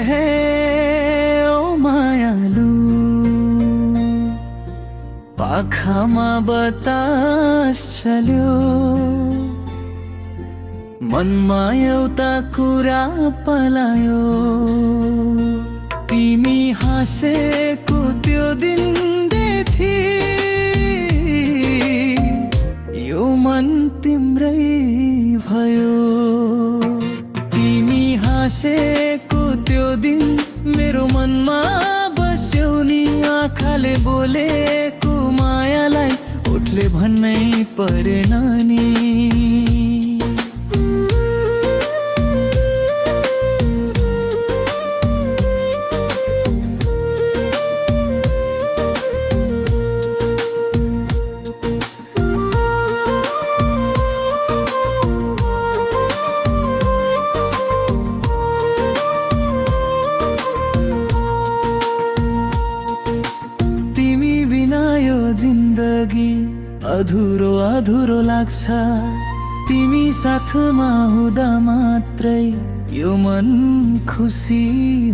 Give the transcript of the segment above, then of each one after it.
हे ओ मायालु पाखामा बतास चल्यो मनमा एउटा कुरा पलायो तिमी हाँसेको त्यो दिन देखि यो मन तिम्रै भयो तिमी हाँसेको त्यो दिन मेरो मनमा बस्यो नि आँखाले बोलेको मायालाई ओठले भन्नै परेन नि जिन्दगी अधुरो अधुरो लाग्छ तिमी साथमा हुँदा मात्रै यो मन खुसी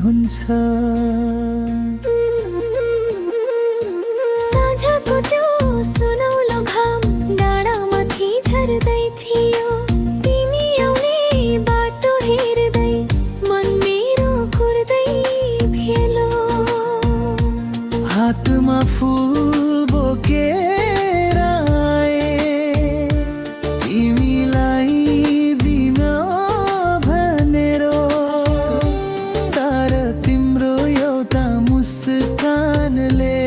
हुन्छ साँझको त्यो सुनौलो घाम डाँडामाथि झर्दै थियो तिमी आउने बाटो हेर्दै मन मेरो कुर्दै भेलो हातमा फुल बोकेर आए तिमीलाई दिन भनेर तर तिम्रो एउटा मुस्कानले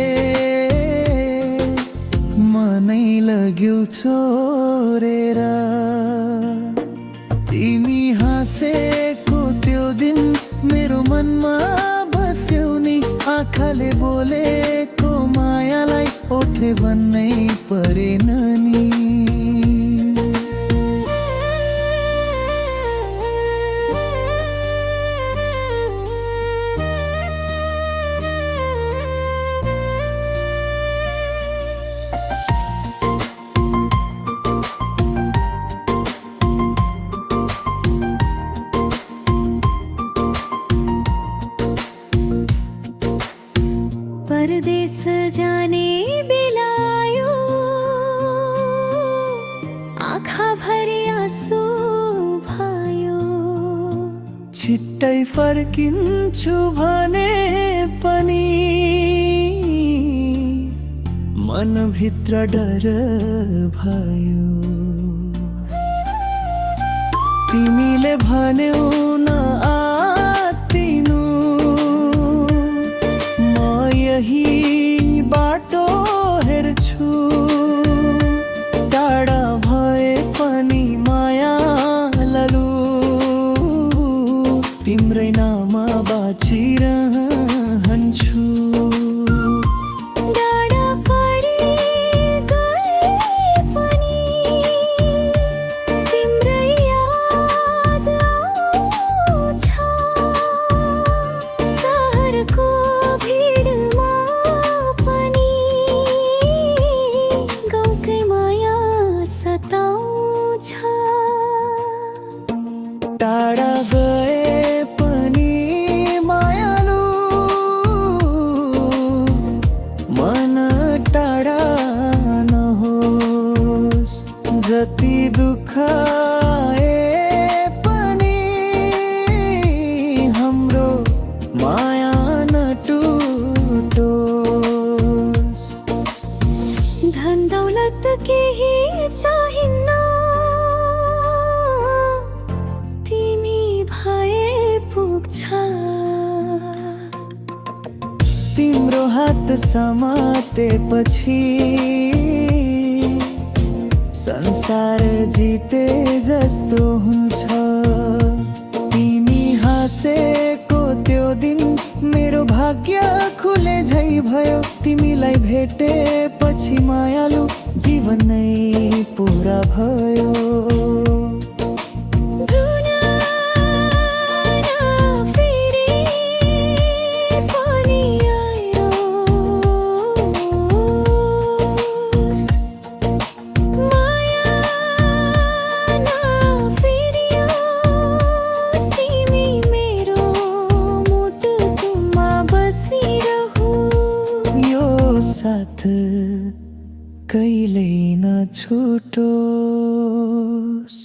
मनै लग्यो छोडेर तिमी हाँसेको त्यो दिन मेरो मनमा बस्यो नि आँखाले बोलेको मायालाई ओठे भन्नै परेन नि परदेश जाने बेलायो आँखा भरि आँसु भयो छिट्टै फर्किन्छु भने पनि मनभित्र डर भयो तिमीले भन्यौ न आत्तिनु म यही बाटो हेर्छु टाढा भए पनि माया ललु तिम्रै नाम बाँचिरहन्छु डाँडा परि गए पनि तिम्रै याद आउँछ सहरको भिडमा पनि गाउँकै माया सताउँछ टाढा गए पनि मायालु मन टाढा नहोस् जति दुःख आए पनि हाम्रो माया नटुटोस् धन दौलत केही चाहिन्न तिमी भए पुग्छ तिम्रो हात समातेपछि संसार जिते जस्तो हुन्छ तिमी हाँसेको त्यो दिन मेरो भाग्य खुले झै भयो तिमीलाई भेटेपछि मायालु जीवन नै पुरा भयो साथ कहिल्यै नछुटोस्।